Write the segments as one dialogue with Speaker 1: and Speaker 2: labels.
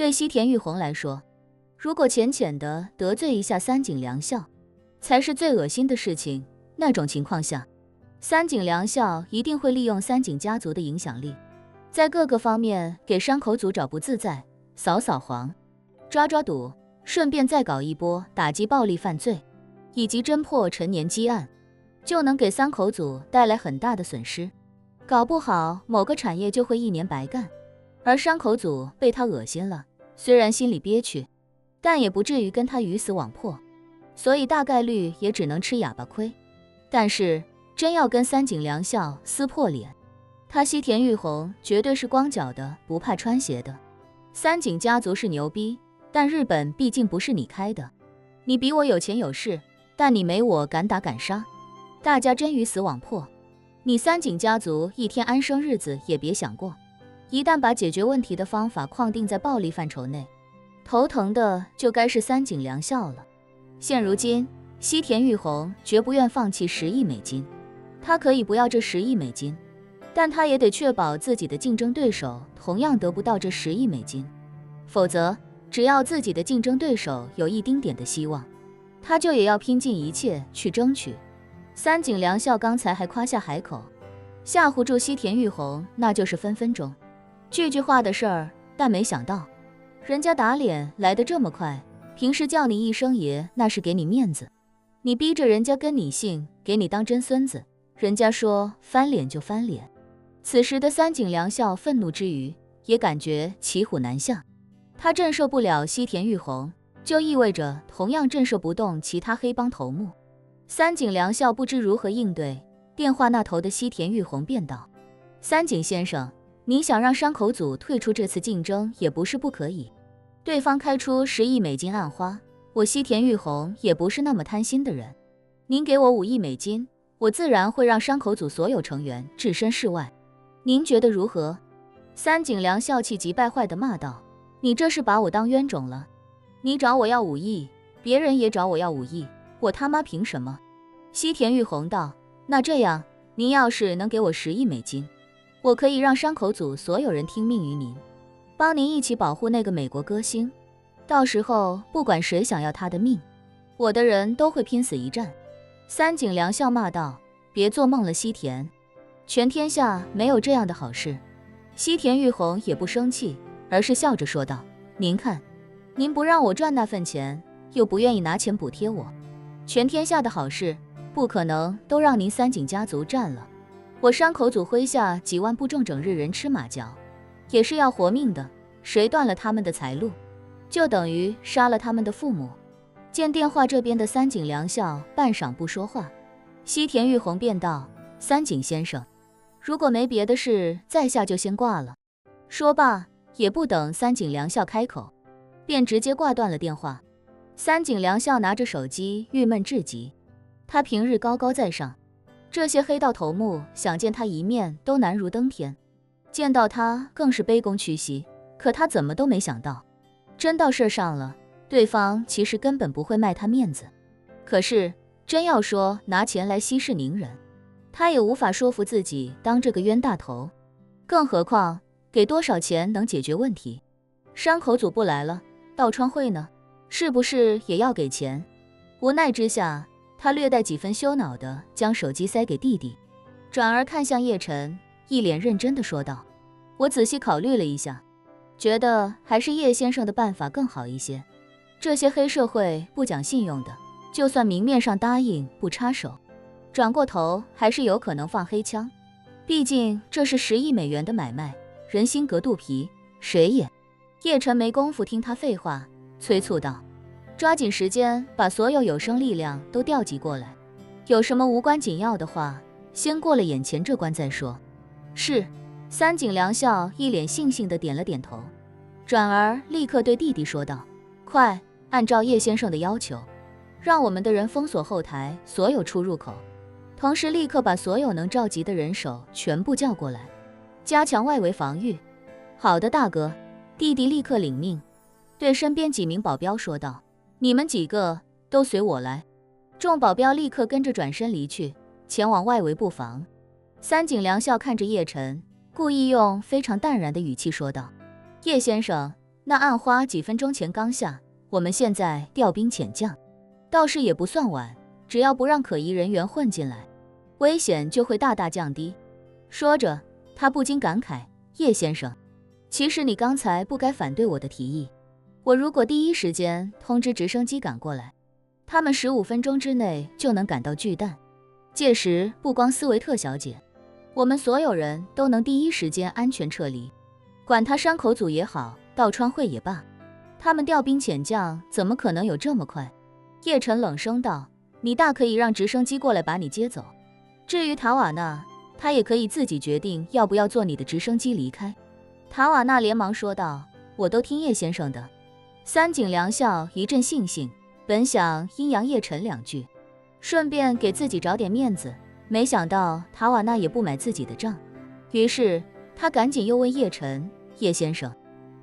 Speaker 1: 对西田玉红来说，如果浅浅的得罪一下三井良校，才是最恶心的事情。那种情况下，三井良校一定会利用三井家族的影响力，在各个方面给山口组找不自在，扫扫黄，抓抓赌，顺便再搞一波打击暴力犯罪，以及侦破陈年积案，就能给三口组带来很大的损失。搞不好某个产业就会1年白干，而山口组被他恶心了，虽然心里憋屈，但也不至于跟他鱼死网破，所以大概率也只能吃哑巴亏。但是真要跟三井良校撕破脸，他西田玉红绝对是光脚的，不怕穿鞋的。三井家族是牛逼，但日本毕竟不是你开的，你比我有钱有势，但你没我敢打敢杀，大家真鱼死网破，你三井家族一天安生日子也别想过。一旦把解决问题的方法框定在暴力范畴内，头疼的就该是三井良校了。现如今西田玉红绝不愿放弃10亿美金，他可以不要这10亿美金，但他也得确保自己的竞争对手同样得不到这10亿美金，否则只要自己的竞争对手有一丁点的希望，他就也要拼尽一切去争取。三井良校刚才还夸下海口，吓唬住西田玉红，那就是分分钟句句话的事儿，但没想到人家打脸来得这么快。平时叫你一声爷，那是给你面子，你逼着人家跟你姓，给你当真孙子，人家说翻脸就翻脸。此时的三井良校愤怒之余，也感觉骑虎难下。他震慑不了西田玉红，就意味着同样震慑不动其他黑帮头目。三井良校不知如何应对，电话那头的西田玉红便道：三井先生，你想让山口组退出这次竞争也不是不可以，对方开出10亿美金暗花，我西田玉红也不是那么贪心的人，您给我5亿美金，我自然会让山口组所有成员置身事外，您觉得如何？三井良校气急败坏地骂道：你这是把我当冤种了，你找我要5亿，别人也找我要5亿，我他妈凭什么？西田玉红道：那这样，您要是能给我10亿美金，我可以让山口组所有人听命于您，帮您一起保护那个美国歌星，到时候不管谁想要他的命，我的人都会拼死一战。三井良校骂道：别做梦了西田，全天下没有这样的好事。西田玉红也不生气，而是笑着说道：您看，您不让我赚那份钱，又不愿意拿钱补贴我，全天下的好事不可能都让您三井家族占了。我山口组麾下几万部众整日人吃马嚼，也是要活命的，谁断了他们的财路，就等于杀了他们的父母。见电话这边的三井良校半晌不说话，西田玉红便道：三井先生，如果没别的事，在下就先挂了。说罢，也不等三井良校开口，便直接挂断了电话。三井良校拿着手机，郁闷至极。他平日高高在上，这些黑道头目想见他一面都难如登天，见到他更是卑躬屈膝。可他怎么都没想到，真到事上了，对方其实根本不会卖他面子。可是真要说拿钱来息事宁人，他也无法说服自己当这个冤大头。更何况给多少钱能解决问题？山口组不来了，道川会呢？是不是也要给钱？无奈之下，他略带几分羞恼地将手机塞给弟弟，转而看向叶晨，一脸认真地说道：我仔细考虑了一下，觉得还是叶先生的办法更好一些。这些黑社会不讲信用的，就算明面上答应不插手，转过头还是有可能放黑枪。毕竟这是10亿美元的买卖，人心隔肚皮，谁也……叶晨没工夫听他废话，催促道：抓紧时间把所有有生力量都调集过来，有什么无关紧要的话，先过了眼前这关再说。是。三井良校一脸悻悻地点了点头，转而立刻对弟弟说道：快，按照叶先生的要求，让我们的人封锁后台所有出入口，同时立刻把所有能召集的人手全部叫过来，加强外围防御。好的，大哥。弟弟立刻领命，对身边几名保镖说道：你们几个都随我来。众保镖立刻跟着转身离去，前往外围布防。三井良校看着叶晨，故意用非常淡然的语气说道：叶先生，那暗花几分钟前刚下，我们现在调兵遣将，倒是也不算晚，只要不让可疑人员混进来，危险就会大大降低。说着，他不禁感慨，叶先生，其实你刚才不该反对我的提议。我如果第一时间通知直升机赶过来，他们15分钟之内就能赶到巨蛋，届时不光斯维特小姐，我们所有人都能第一时间安全撤离。管他山口组也好，道川会也罢，他们调兵遣将怎么可能有这么快？叶晨冷声道，你大可以让直升机过来把你接走，至于塔瓦纳，他也可以自己决定要不要坐你的直升机离开。塔瓦纳连忙说道，我都听叶先生的。三井良孝一阵悻悻，本想阴阳叶晨2句，顺便给自己找点面子，没想到塔瓦纳也不买自己的账，于是他赶紧又问叶晨，叶先生，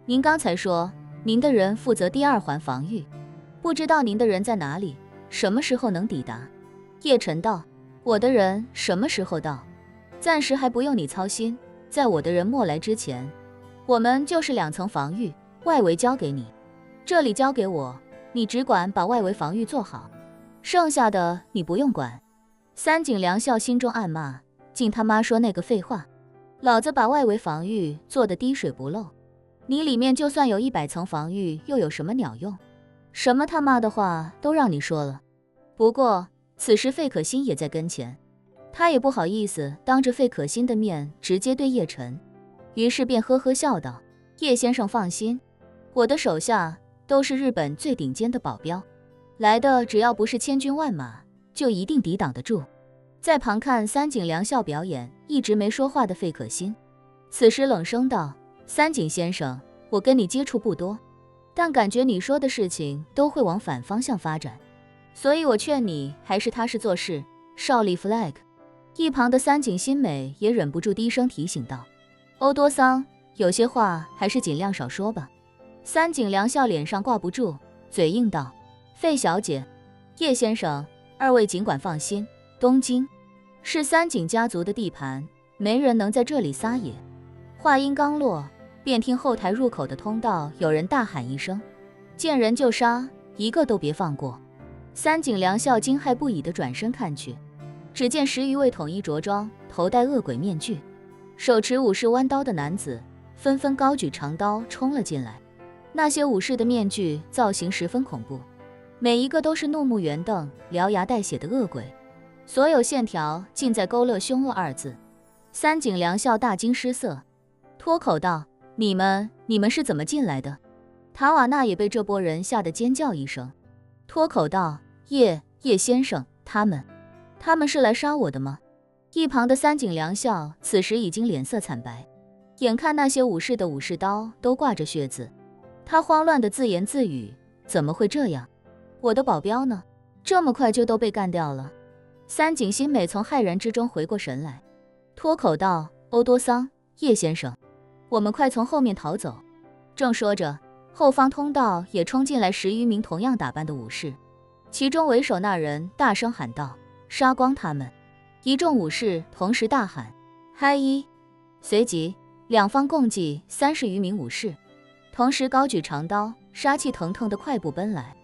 Speaker 1: 您刚才说您的人负责第2环防御，不知道您的人在哪里，什么时候能抵达？叶晨道，我的人什么时候到？暂时还不用你操心，在我的人没来之前，我们就是2层防御，外围交给你，这里交给我，你只管把外围防御做好，剩下的你不用管。三井良孝心中暗骂，竟他妈说那个废话，老子把外围防御做得滴水不漏，你里面就算有100层防御又有什么鸟用？什么他妈的话都让你说了。不过此时费可欣也在跟前，他也不好意思当着费可欣的面直接对叶晨，于是便呵呵笑道，叶先生放心，我的手下都是日本最顶尖的保镖，来的只要不是千军万马，就一定抵挡得住。在旁看三井良孝表演一直没说话的费可欣，此时冷声道，三井先生，我跟你接触不多，但感觉你说的事情都会往反方向发展，所以我劝你还是踏实做事，少立 flag。 一旁的三井新美也忍不住低声提醒道，欧多桑，有些话还是尽量少说吧。三井良孝脸上挂不住，嘴硬道，费小姐，叶先生，二位尽管放心，东京是三井家族的地盘，没人能在这里撒野。话音刚落，便听后台入口的通道有人大喊一声，见人就杀，一个都别放过。三井良孝惊骇不已地转身看去，只见10余位统一着装，头戴恶鬼面具，手持武士弯刀的男子纷纷高举长刀冲了进来。那些武士的面具造型十分恐怖，每一个都是怒目圆瞪、獠牙带血的恶鬼，所有线条尽在勾勒凶恶2字。三井良孝大惊失色，脱口道，你们是怎么进来的？塔瓦纳也被这波人吓得尖叫一声，脱口道，叶先生，他们是来杀我的吗？一旁的三井良孝此时已经脸色惨白，眼看那些武士的武士刀都挂着血渍，他慌乱地自言自语，怎么会这样？我的保镖呢？这么快就都被干掉了？三井新美从骇然之中回过神来，脱口道，欧多桑，叶先生，我们快从后面逃走。正说着，后方通道也冲进来10余名同样打扮的武士，其中为首那人大声喊道，杀光他们！一众武士同时大喊，嗨一！随即两方共计30余名武士同时高举长刀，杀气腾腾的快步奔来。